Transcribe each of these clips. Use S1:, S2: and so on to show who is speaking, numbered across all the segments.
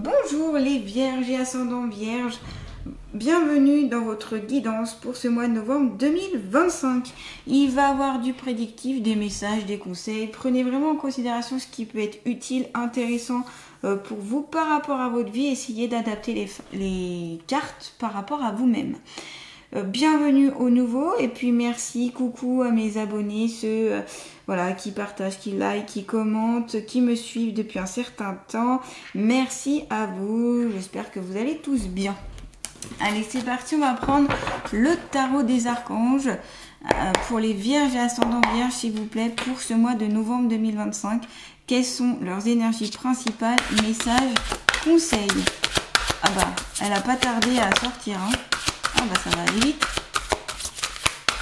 S1: Bonjour les vierges et ascendants vierges, bienvenue dans votre guidance pour ce mois de novembre 2025. Il va y avoir du prédictif, des messages, des conseils. Prenez vraiment en considération ce qui peut être utile, intéressant pour vous par rapport à votre vie. Essayez d'adapter les cartes par rapport à vous-même. Bienvenue au nouveau et puis merci, coucou à mes abonnés, ceux voilà, qui partagent, qui like, qui commentent, qui me suivent depuis un certain temps. Merci à vous, j'espère que vous allez tous bien. Allez, c'est parti, on va prendre le tarot des archanges pour les vierges et ascendants vierges, s'il vous plaît, pour ce mois de novembre 2025. Quelles sont leurs énergies principales, messages, conseils? Ah bah, elle a pas tardé à sortir, hein. Ah bah ça va aller vite.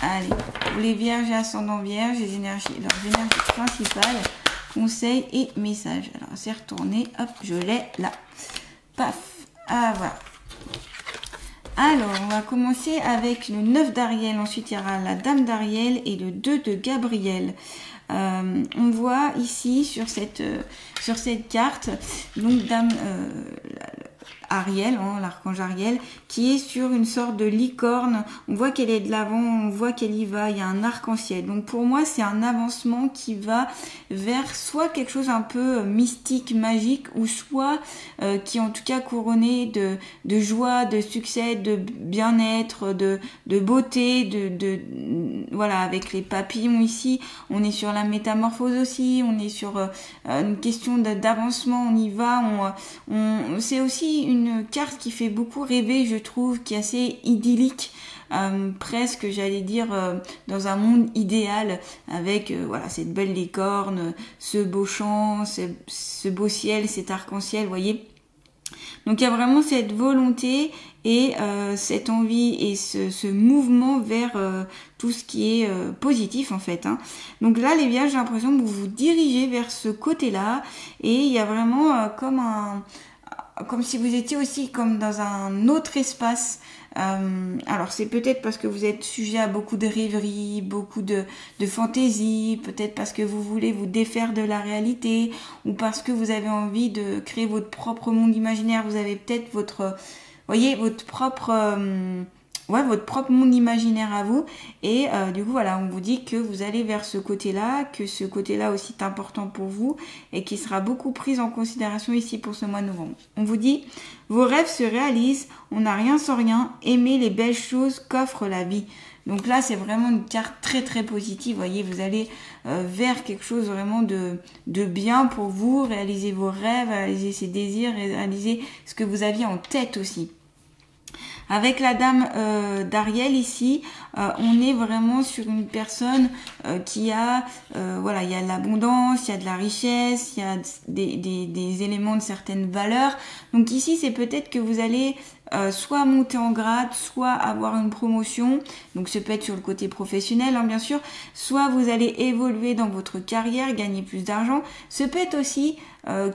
S1: Allez, pour les vierges et ascendants vierges, leurs énergies principales, conseils et messages. Alors c'est retourné, hop, je l'ai là. Paf, ah voilà. Alors, on va commencer avec le 9 d'Ariel, ensuite il y aura la Dame d'Ariel et le 2 de Gabriel. On voit ici sur cette carte, donc Dame Ariel, hein, l'archange Ariel, qui est sur une sorte de licorne. On voit qu'elle est de l'avant, on voit qu'elle y va, il y a un arc-en-ciel. Donc pour moi, c'est un avancement qui va vers soit quelque chose un peu mystique, magique, ou soit qui est en tout cas couronné de joie, de succès, de bien-être, de beauté, voilà, avec les papillons ici. On est sur la métamorphose aussi, on est sur une question d'avancement, on y va, c'est aussi une carte qui fait beaucoup rêver, je trouve, qui est assez idyllique, presque, j'allais dire, dans un monde idéal, avec voilà, cette belle licorne, ce beau champ, ce beau ciel, cet arc-en-ciel, vous voyez. Donc il y a vraiment cette volonté et cette envie et ce mouvement vers tout ce qui est positif en fait, hein. Donc là les vierges, j'ai l'impression que vous vous dirigez vers ce côté-là et il y a vraiment comme si vous étiez aussi comme dans un autre espace. Alors c'est peut-être parce que vous êtes sujet à beaucoup de rêveries, beaucoup de fantaisie, peut-être parce que vous voulez vous défaire de la réalité, ou parce que vous avez envie de créer votre propre monde imaginaire. Vous avez peut-être votre propre monde imaginaire à vous, et du coup voilà, on vous dit que vous allez vers ce côté-là, que ce côté-là aussi est important pour vous et qui sera beaucoup pris en considération ici pour ce mois de novembre. On vous dit, vos rêves se réalisent, on n'a rien sans rien, aimez les belles choses qu'offre la vie. Donc là, c'est vraiment une carte très très positive. Vous voyez, vous allez vers quelque chose vraiment de bien pour vous, réaliser vos rêves, réaliser ses désirs, réaliser ce que vous aviez en tête aussi. Avec la Dame d'Ariel ici, on est vraiment sur une personne qui a, voilà, il y a de l'abondance, il y a de la richesse, il y a des éléments de certaines valeurs. Donc ici, c'est peut-être que vous allez soit monter en grade, soit avoir une promotion, donc ça peut être sur le côté professionnel, hein, bien sûr, soit vous allez évoluer dans votre carrière, gagner plus d'argent. Ça peut être aussi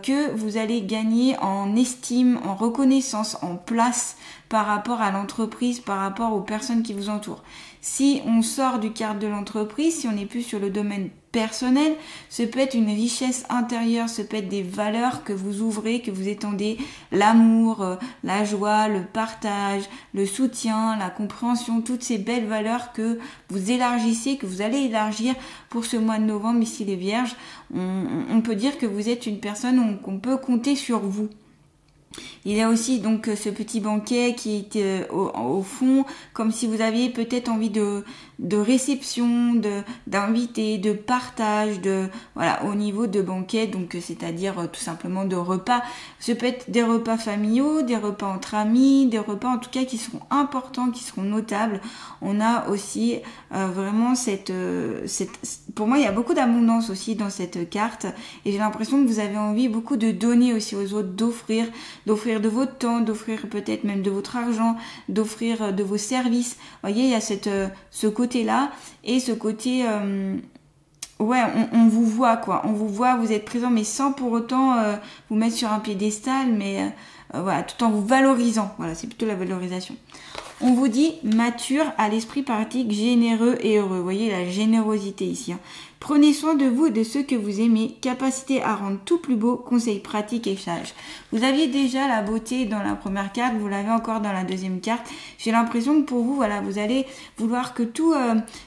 S1: que vous allez gagner en estime, en reconnaissance, en place par rapport à l'entreprise, par rapport aux personnes qui vous entourent. Si on sort du cadre de l'entreprise, si on n'est plus sur le domaine personnel, ce peut être une richesse intérieure, ce peut être des valeurs que vous ouvrez, que vous étendez, l'amour, la joie, le partage, le soutien, la compréhension, toutes ces belles valeurs que vous élargissez, que vous allez élargir pour ce mois de novembre ici les vierges. On peut dire que vous êtes une personne qu'on peut compter sur vous. Il y a aussi donc ce petit banquet qui est au fond, comme si vous aviez peut-être envie de réception, d'invité, de partage, voilà, au niveau de banquet, donc c'est-à-dire tout simplement de repas. Ce peut être des repas familiaux, des repas entre amis, des repas en tout cas qui seront importants, qui seront notables. On a aussi vraiment pour moi il y a beaucoup d'abondance aussi dans cette carte, et j'ai l'impression que vous avez envie beaucoup de donner aussi aux autres, d'offrir de votre temps, d'offrir peut-être même de votre argent, d'offrir de vos services. Vous voyez, il y a ce côté-là et ce côté, ouais, on vous voit quoi, on vous voit, vous êtes présent, mais sans pour autant vous mettre sur un piédestal, mais voilà, tout en vous valorisant. Voilà, c'est plutôt la valorisation. On vous dit mature, à l'esprit pratique, généreux et heureux. Vous voyez la générosité ici, hein. Prenez soin de vous et de ceux que vous aimez. Capacité à rendre tout plus beau. Conseils pratiques et sages. Vous aviez déjà la beauté dans la première carte, vous l'avez encore dans la deuxième carte. J'ai l'impression que pour vous, voilà, vous allez vouloir que tout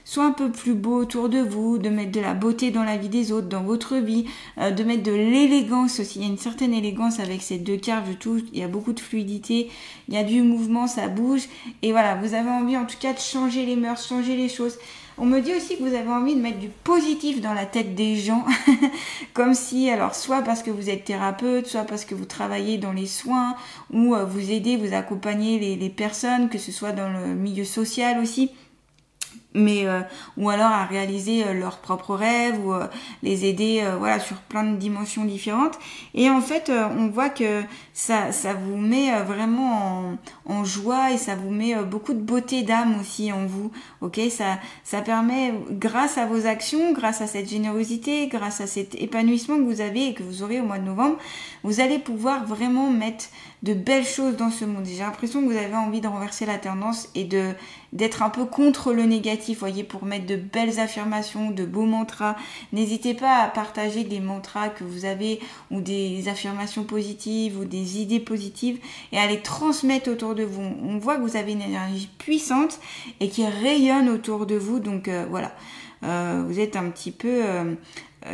S1: soit un peu plus beau autour de vous, de mettre de la beauté dans la vie des autres, dans votre vie, de mettre de l'élégance aussi. Il y a une certaine élégance avec ces deux cartes, je trouve. Il y a beaucoup de fluidité, il y a du mouvement, ça bouge. Et voilà, vous avez envie en tout cas de changer les mœurs, changer les choses. On me dit aussi que vous avez envie de mettre du positif dans la tête des gens, comme si, alors soit parce que vous êtes thérapeute, soit parce que vous travaillez dans les soins, ou vous aidez, vous accompagnez les personnes, que ce soit dans le milieu social aussi. Mais ou alors à réaliser leurs propres rêves ou les aider voilà sur plein de dimensions différentes. Et en fait on voit que ça vous met vraiment en joie et ça vous met beaucoup de beauté d'âme aussi en vous. OK, ça permet, grâce à vos actions, grâce à cette générosité, grâce à cet épanouissement que vous avez et que vous aurez au mois de novembre, vous allez pouvoir vraiment mettre de belles choses dans ce monde. J'ai l'impression que vous avez envie de renverser la tendance et d'être un peu contre le négatif, voyez, pour mettre de belles affirmations, de beaux mantras. N'hésitez pas à partager des mantras que vous avez ou des affirmations positives ou des idées positives et à les transmettre autour de vous. On voit que vous avez une énergie puissante et qui rayonne autour de vous, donc voilà. Vous êtes un petit peu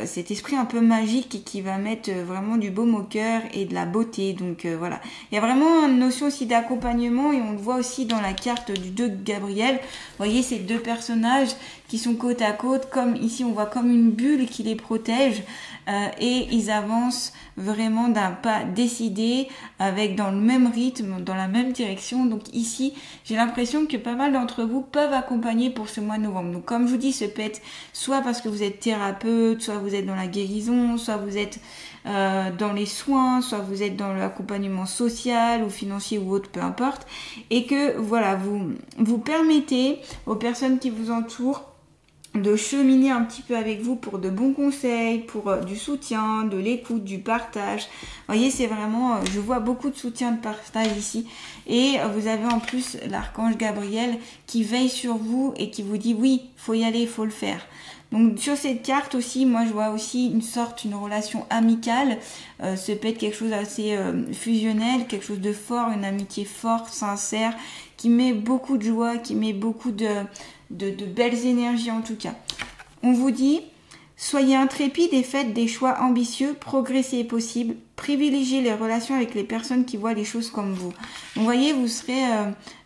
S1: cet esprit un peu magique qui va mettre vraiment du baume au cœur et de la beauté. Donc voilà, il y a vraiment une notion aussi d'accompagnement et on le voit aussi dans la carte du 2 de Gabriel. Vous voyez ces deux personnages qui sont côte à côte, comme ici on voit comme une bulle qui les protège et ils avancent vraiment d'un pas décidé, avec dans le même rythme, dans la même direction. Donc ici j'ai l'impression que pas mal d'entre vous peuvent accompagner pour ce mois de novembre. Donc comme je vous dis, ce peut être soit parce que vous êtes thérapeute, soit vous êtes dans la guérison, soit vous êtes dans les soins, soit vous êtes dans l'accompagnement social ou financier ou autre, peu importe, et que voilà, vous permettez aux personnes qui vous entourent de cheminer un petit peu avec vous pour de bons conseils, pour du soutien, de l'écoute, du partage. Vous voyez, c'est vraiment, je vois beaucoup de soutien, de partage ici. Et vous avez en plus l'archange Gabriel qui veille sur vous et qui vous dit oui, faut y aller, faut le faire. Donc sur cette carte aussi, moi je vois aussi une relation amicale. Ça peut être quelque chose d'assez fusionnel, quelque chose de fort, une amitié forte, sincère, qui met beaucoup de joie, qui met beaucoup de belles énergies en tout cas. On vous dit, soyez intrépides et faites des choix ambitieux, progresser est possible, privilégiez les relations avec les personnes qui voient les choses comme vous. Donc, vous voyez, vous serez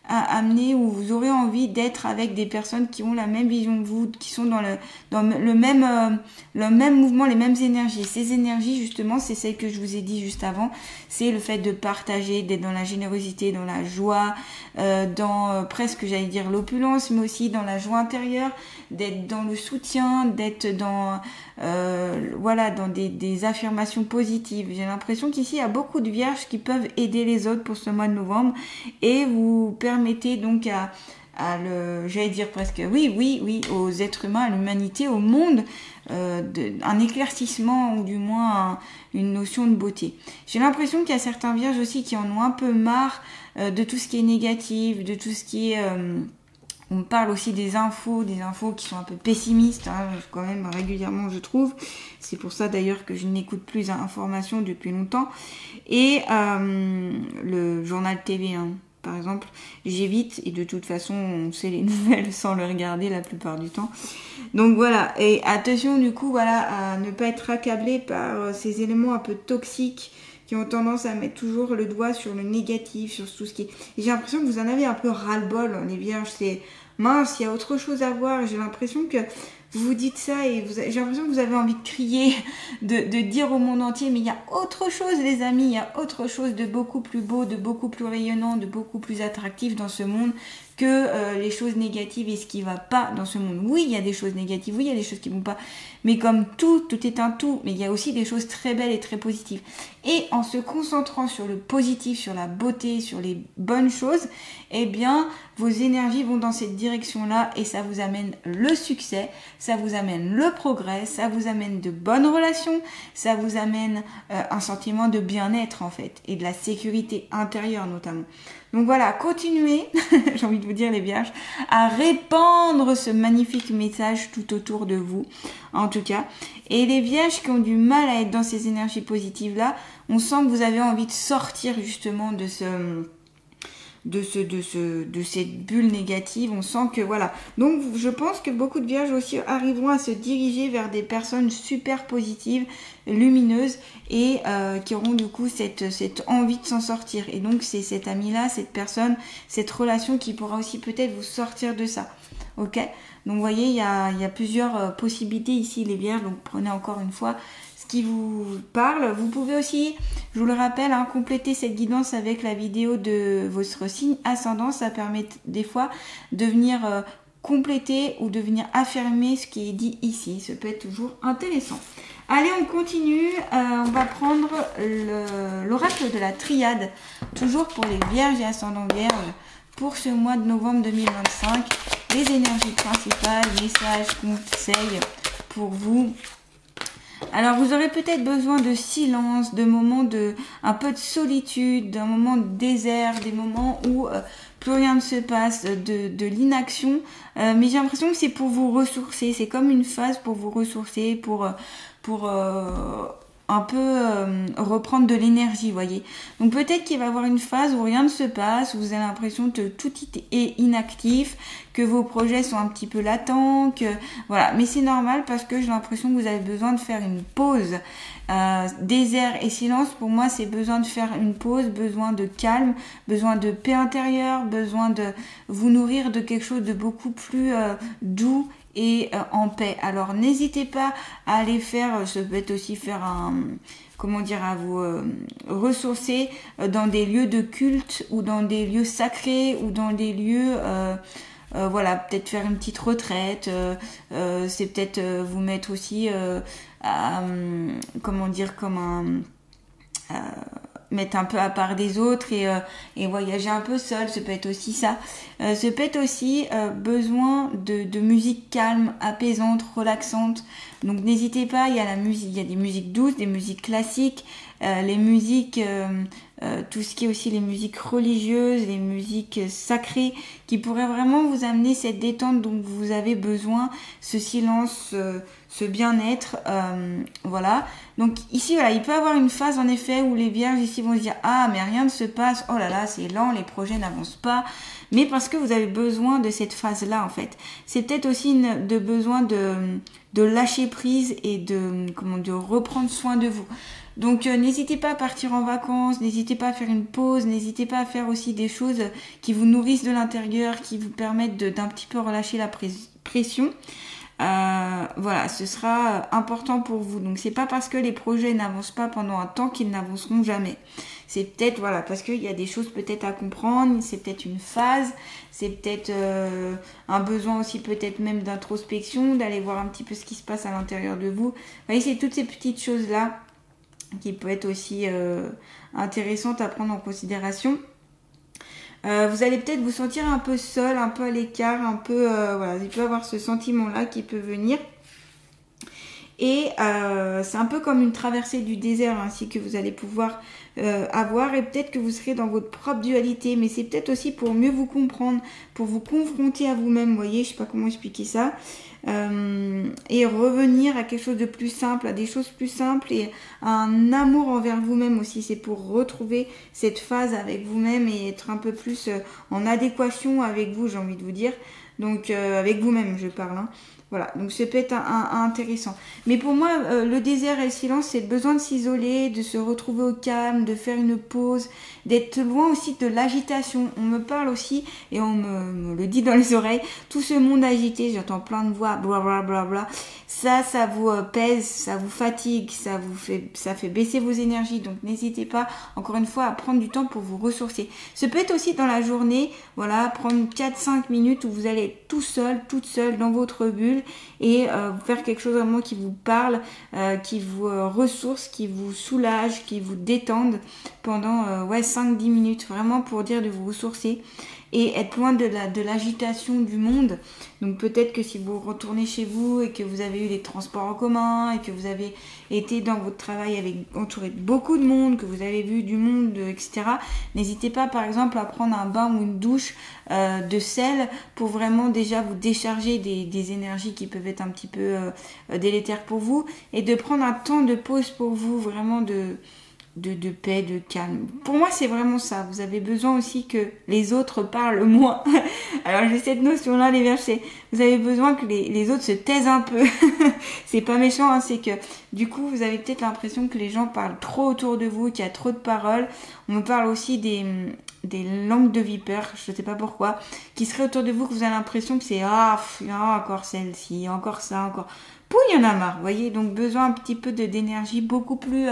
S1: amené ou vous aurez envie d'être avec des personnes qui ont la même vision que vous, qui sont dans le même mouvement, les mêmes énergies. Ces énergies, justement, c'est celles que je vous ai dit juste avant. C'est le fait de partager, d'être dans la générosité, dans la joie, dans presque, j'allais dire, l'opulence, mais aussi dans la joie intérieure, d'être dans le soutien, d'être dans voilà, dans des affirmations positives. J'ai l'impression qu'ici, il y a beaucoup de vierges qui peuvent aider les autres pour ce mois de novembre et vous permettez donc j'allais dire presque, oui, aux êtres humains, à l'humanité, au monde, un éclaircissement ou du moins une notion de beauté. J'ai l'impression qu'il y a certains vierges aussi qui en ont un peu marre de tout ce qui est négatif, de tout ce qui est... on parle aussi des infos qui sont un peu pessimistes, hein, quand même régulièrement je trouve. C'est pour ça d'ailleurs que je n'écoute plus Information depuis longtemps. Et le journal TV, hein, par exemple, j'évite et de toute façon on sait les nouvelles sans le regarder la plupart du temps. Donc voilà, et attention du coup voilà à ne pas être accablé par ces éléments un peu toxiques qui ont tendance à mettre toujours le doigt sur le négatif, sur tout ce qui est... Et j'ai l'impression que vous en avez un peu ras-le-bol, les vierges, c'est mince, il y a autre chose à voir. J'ai l'impression que vous vous dites ça et j'ai l'impression que vous avez envie de crier, de dire au monde entier, mais il y a autre chose les amis, il y a autre chose de beaucoup plus beau, de beaucoup plus rayonnant, de beaucoup plus attractif dans ce monde que les choses négatives et ce qui va pas dans ce monde. Oui, il y a des choses négatives, oui, il y a des choses qui vont pas, mais comme tout est un tout, mais il y a aussi des choses très belles et très positives. Et en se concentrant sur le positif, sur la beauté, sur les bonnes choses, eh bien, vos énergies vont dans cette direction-là et ça vous amène le succès, ça vous amène le progrès, ça vous amène de bonnes relations, ça vous amène un sentiment de bien-être en fait, et de la sécurité intérieure notamment. Donc voilà, continuez, j'ai envie de vous dire les vierges, à répandre ce magnifique message tout autour de vous, en tout cas. Et les vierges qui ont du mal à être dans ces énergies positives-là, on sent que vous avez envie de sortir justement de cette bulle négative. On sent que voilà. Donc je pense que beaucoup de vierges aussi arriveront à se diriger vers des personnes super positives, lumineuses et qui auront du coup cette envie de s'en sortir. Et donc c'est cet ami-là, cette personne, cette relation qui pourra aussi peut-être vous sortir de ça. Ok? Donc vous voyez, il y a plusieurs possibilités ici les vierges. Donc prenez encore une fois qui vous parle. Vous pouvez aussi, je vous le rappelle, compléter cette guidance avec la vidéo de votre signe ascendant. Ça permet des fois de venir compléter ou de venir affirmer ce qui est dit ici. Ça peut être toujours intéressant. Allez, on continue. On va prendre l'oracle de la triade, toujours pour les vierges et ascendants vierges, pour ce mois de novembre 2025. Les énergies principales, messages, conseils pour vous. Alors vous aurez peut-être besoin de silence, de moments un peu de solitude, d'un moment de désert, des moments où plus rien ne se passe, de l'inaction. Mais j'ai l'impression que c'est pour vous ressourcer, c'est comme une phase pour vous ressourcer, pour un peu reprendre de l'énergie, voyez. Donc peut-être qu'il va y avoir une phase où rien ne se passe, où vous avez l'impression que tout est inactif, que vos projets sont un petit peu latents, que voilà. Mais c'est normal parce que j'ai l'impression que vous avez besoin de faire une pause. Désert et silence, pour moi, c'est besoin de faire une pause, besoin de calme, besoin de paix intérieure, besoin de vous nourrir de quelque chose de beaucoup plus doux et en paix. Alors n'hésitez pas à aller faire, ça peut être aussi faire à vous ressourcer dans des lieux de culte ou dans des lieux sacrés ou dans des lieux voilà, peut-être faire une petite retraite, c'est peut-être vous mettre aussi mettre un peu à part des autres et voyager un peu seul, ça peut être aussi ça. Ça peut être aussi besoin de musique calme, apaisante, relaxante. Donc n'hésitez pas, il y a des musiques douces, des musiques classiques, les musiques, tout ce qui est aussi les musiques religieuses, les musiques sacrées, qui pourraient vraiment vous amener cette détente dont vous avez besoin, ce silence, ce bien-être, voilà. Donc ici, voilà, il peut y avoir une phase en effet où les vierges ici vont se dire « Ah, mais rien ne se passe, oh là là, c'est lent, les projets n'avancent pas ». Mais parce que vous avez besoin de cette phase-là, en fait. C'est peut-être aussi besoin de lâcher prise et de reprendre soin de vous. Donc n'hésitez pas à partir en vacances, n'hésitez pas à faire une pause, n'hésitez pas à faire aussi des choses qui vous nourrissent de l'intérieur, qui vous permettent d'un petit peu relâcher la pression. Voilà, ce sera important pour vous. Donc c'est pas parce que les projets n'avancent pas pendant un temps qu'ils n'avanceront jamais. C'est peut-être voilà parce qu'il y a des choses peut-être à comprendre, c'est peut-être une phase, c'est peut-être un besoin aussi peut-être même d'introspection, d'aller voir un petit peu ce qui se passe à l'intérieur de vous. Vous voyez, c'est toutes ces petites choses là qui peuvent être aussi intéressantes à prendre en considération. Vous allez peut-être vous sentir un peu seul, un peu à l'écart, un peu voilà, il peut y avoir ce sentiment-là qui peut venir. Et c'est un peu comme une traversée du désert ainsi que vous allez pouvoir avoir, et peut-être que vous serez dans votre propre dualité, mais c'est peut-être aussi pour mieux vous comprendre, pour vous confronter à vous-même, vous voyez, je sais pas comment expliquer ça, et revenir à quelque chose de plus simple, à des choses plus simples et à un amour envers vous-même aussi. C'est pour retrouver cette phase avec vous-même et être un peu plus en adéquation avec vous, j'ai envie de vous dire, donc avec vous-même je parle, hein. Voilà, donc ça peut être intéressant. Mais pour moi, le désert et le silence, c'est le besoin de s'isoler, de se retrouver au calme, de faire une pause, d'être loin aussi de l'agitation. On me parle aussi, et on me le dit dans les oreilles, tout ce monde agité, j'entends plein de voix, blablabla. Ça vous pèse, ça vous fatigue, ça fait baisser vos énergies. Donc n'hésitez pas, encore une fois, à prendre du temps pour vous ressourcer. Ça peut être aussi dans la journée, voilà, prendre 4-5 minutes où vous allez être tout seul, toute seule dans votre bulle, et faire quelque chose vraiment qui vous parle, qui vous ressource, qui vous soulage, qui vous détende pendant 5-10 minutes, vraiment pour dire de vous ressourcer. et être loin de l'agitation du monde. Donc peut-être que si vous retournez chez vous et que vous avez eu les transports en commun et que vous avez été dans votre travail entouré de beaucoup de monde, que vous avez vu du monde, etc. N'hésitez pas par exemple à prendre un bain ou une douche de sel pour vraiment déjà vous décharger des énergies qui peuvent être un petit peu délétères pour vous, et de prendre un temps de pause pour vous, vraiment de paix, de calme. Pour moi, c'est vraiment ça. Vous avez besoin aussi que les autres parlent moins. Alors, j'ai cette notion-là, les vierges, vous avez besoin que les autres se taisent un peu. C'est pas méchant, hein, c'est que du coup, vous avez peut-être l'impression que les gens parlent trop autour de vous, qu'il y a trop de paroles. On me parle aussi des langues de vipère, je sais pas pourquoi, qui seraient autour de vous, que vous avez l'impression que c'est encore celle-ci, encore ça, encore... Pouh, il y en a marre, vous voyez. Donc, besoin un petit peu d'énergie beaucoup plus...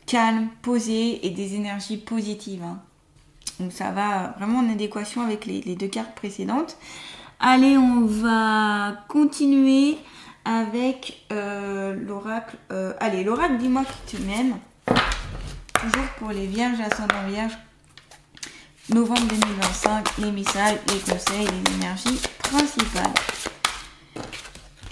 S1: calme, posé et des énergies positives. Hein. Donc ça va vraiment en adéquation avec les deux cartes précédentes. Allez, on va continuer avec l'oracle. Allez, l'oracle, dis-moi qui tu m'aimes. Toujours pour les vierges, ascendant vierge. Novembre 2025, les messages, les conseils, les énergies principales.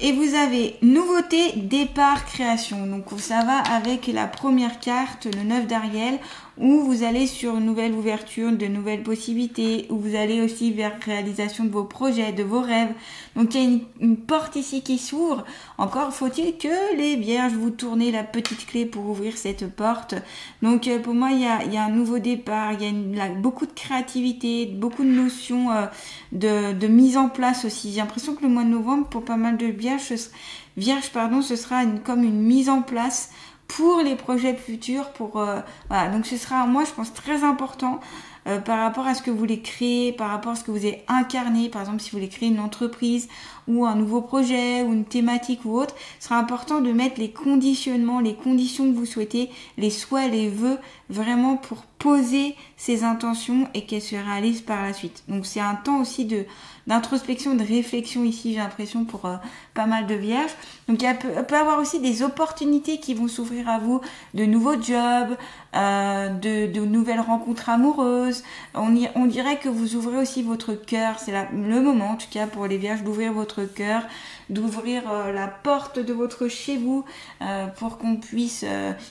S1: Et vous avez nouveauté, départ, création. Donc ça va avec la première carte, le 9 d'Ariel, où vous allez sur une nouvelle ouverture, de nouvelles possibilités, où vous allez aussi vers réalisation de vos projets, de vos rêves. Donc il y a une porte ici qui s'ouvre. Encore faut-il que les vierges vous tournez la petite clé pour ouvrir cette porte. Donc pour moi il y a un nouveau départ, il y a beaucoup de créativité, beaucoup de notions de mise en place aussi. J'ai l'impression que le mois de novembre pour pas mal de vierges, ce sera comme une mise en place pour les projets futurs, voilà. Donc ce sera, moi je pense, très important par rapport à ce que vous voulez créer, par rapport à ce que vous avez incarné. Par exemple, si vous voulez créer une entreprise ou un nouveau projet ou une thématique ou autre, ce sera important de mettre les conditionnements, les conditions que vous souhaitez, les souhaits, les vœux, vraiment pour poser ces intentions et qu'elles se réalisent par la suite. Donc c'est un temps aussi d'introspection, de réflexion ici, j'ai l'impression, pour pas mal de vierges. Donc il peut y avoir aussi des opportunités qui vont s'ouvrir à vous, de nouveaux jobs, de nouvelles rencontres amoureuses. On dirait que vous ouvrez aussi votre cœur. C'est le moment, en tout cas pour les vierges, d'ouvrir votre cœur, d'ouvrir la porte de votre chez vous pour qu'on puisse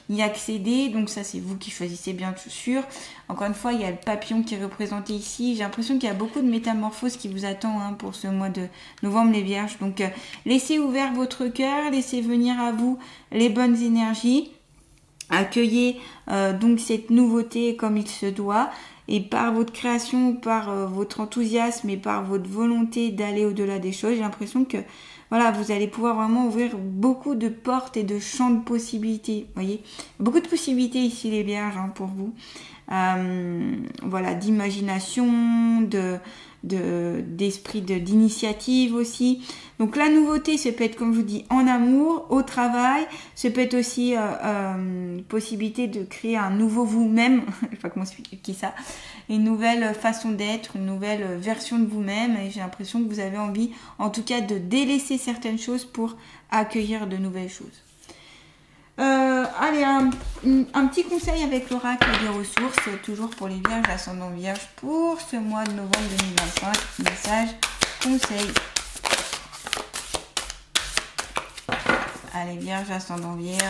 S1: y accéder. Donc ça, c'est vous qui choisissez, bien sûr. Encore une fois, il y a le papillon qui est représenté ici. J'ai l'impression qu'il y a beaucoup de métamorphoses qui vous attend pour ce mois de novembre, les vierges. Donc laissez ouvert votre cœur, laissez venir à vous les bonnes énergies. Accueillez donc cette nouveauté comme il se doit, et par votre création, par votre enthousiasme et par votre volonté d'aller au-delà des choses, j'ai l'impression que voilà, vous allez pouvoir vraiment ouvrir beaucoup de portes et de champs de possibilités. Vous voyez, beaucoup de possibilités ici, les vierges, pour vous. Voilà, d'imagination, d'esprit d'initiative aussi. Donc la nouveauté, ça peut être, comme je vous dis, en amour, au travail. Ça peut être aussi possibilité de créer un nouveau vous-même. Je sais pas comment expliquer ça. Une nouvelle façon d'être, une nouvelle version de vous-même. Et j'ai l'impression que vous avez envie, en tout cas, de délaisser certaines choses pour accueillir de nouvelles choses. Allez, un petit conseil avec l'oracle des ressources, toujours pour les vierges, ascendant vierge, pour ce mois de novembre 2025. Message, conseil. Allez, vierge, ascendant vierge,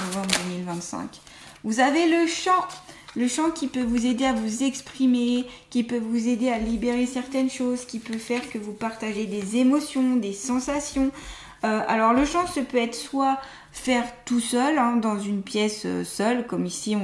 S1: novembre 2025. Vous avez le chant qui peut vous aider à vous exprimer, qui peut vous aider à libérer certaines choses, qui peut faire que vous partagez des émotions, des sensations. Alors le chant, ça peut être soit faire tout seul, dans une pièce seule, comme ici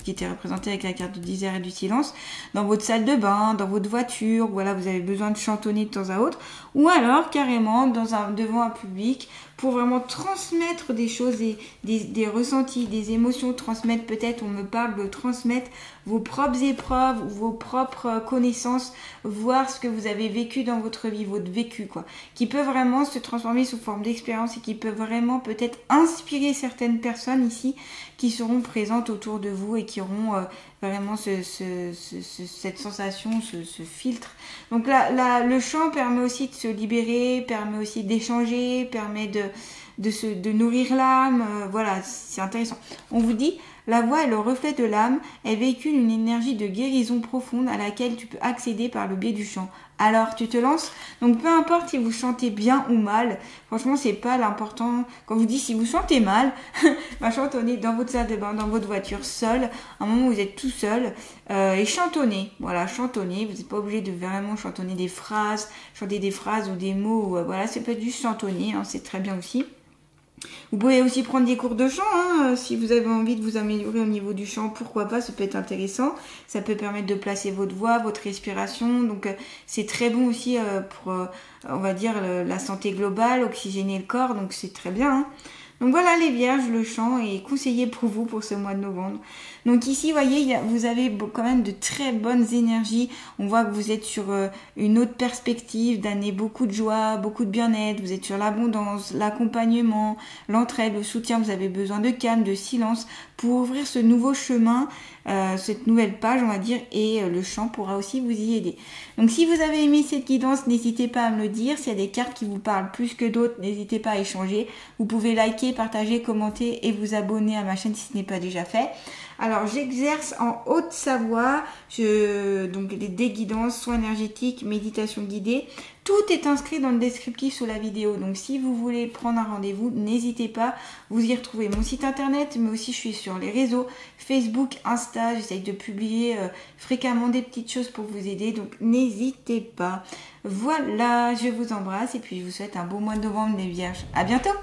S1: qui était représenté avec la carte du désert et du silence, dans votre salle de bain, dans votre voiture, voilà, vous avez besoin de chantonner de temps à autre, ou alors carrément devant un public, pour vraiment transmettre des choses, des ressentis, des émotions, transmettre, peut-être, on me parle de transmettre vos propres épreuves, vos propres connaissances, voir ce que vous avez vécu dans votre vie, votre vécu, quoi, qui peut vraiment se transformer sous forme d'expérience et qui peut vraiment peut-être inspirer certaines personnes ici qui seront présentes autour de vous et qui auront vraiment cette sensation, ce filtre. Donc là, le chant permet aussi de se libérer, permet aussi d'échanger, permet de nourrir l'âme. Voilà, c'est intéressant. On vous dit, La voix est le reflet de l'âme, elle véhicule une énergie de guérison profonde à laquelle tu peux accéder par le biais du chant. Alors, tu te lances? Donc, peu importe si vous chantez bien ou mal, franchement, c'est pas l'important. Quand vous dites si vous chantez mal, chantonnez dans votre salle de bain, dans votre voiture, seul, à un moment où vous êtes tout seul, et chantonnez. Voilà, chantonnez. Vous n'êtes pas obligé de vraiment chantonner des phrases, chanter des phrases ou des mots. Voilà, c'est pas du chantonner, hein, c'est très bien aussi. Vous pouvez aussi prendre des cours de chant, hein, si vous avez envie de vous améliorer au niveau du chant, pourquoi pas, ça peut être intéressant. Ça peut permettre de placer votre voix, votre respiration, donc c'est très bon aussi pour, on va dire, la santé globale, oxygéner le corps, donc c'est très bien. Hein. Donc voilà les vierges, le chant est conseillé pour vous pour ce mois de novembre. Donc ici, vous voyez, vous avez quand même de très bonnes énergies. On voit que vous êtes sur une autre perspective d'année, beaucoup de joie, beaucoup de bien-être. Vous êtes sur l'abondance, l'accompagnement, l'entraide, le soutien. Vous avez besoin de calme, de silence pour ouvrir ce nouveau chemin, cette nouvelle page, on va dire. Et le chant pourra aussi vous y aider. Donc si vous avez aimé cette guidance, n'hésitez pas à me le dire. S'il y a des cartes qui vous parlent plus que d'autres, n'hésitez pas à échanger. Vous pouvez liker, partager, commenter et vous abonner à ma chaîne si ce n'est pas déjà fait. Alors, j'exerce en Haute-Savoie, donc des guidances, soins énergétiques, méditation guidée. Tout est inscrit dans le descriptif sous la vidéo. Donc, si vous voulez prendre un rendez-vous, n'hésitez pas. Vous y retrouvez mon site internet, mais aussi je suis sur les réseaux Facebook, Insta. J'essaye de publier fréquemment des petites choses pour vous aider. Donc, n'hésitez pas. Voilà, je vous embrasse et puis je vous souhaite un beau mois de novembre, les vierges. À bientôt!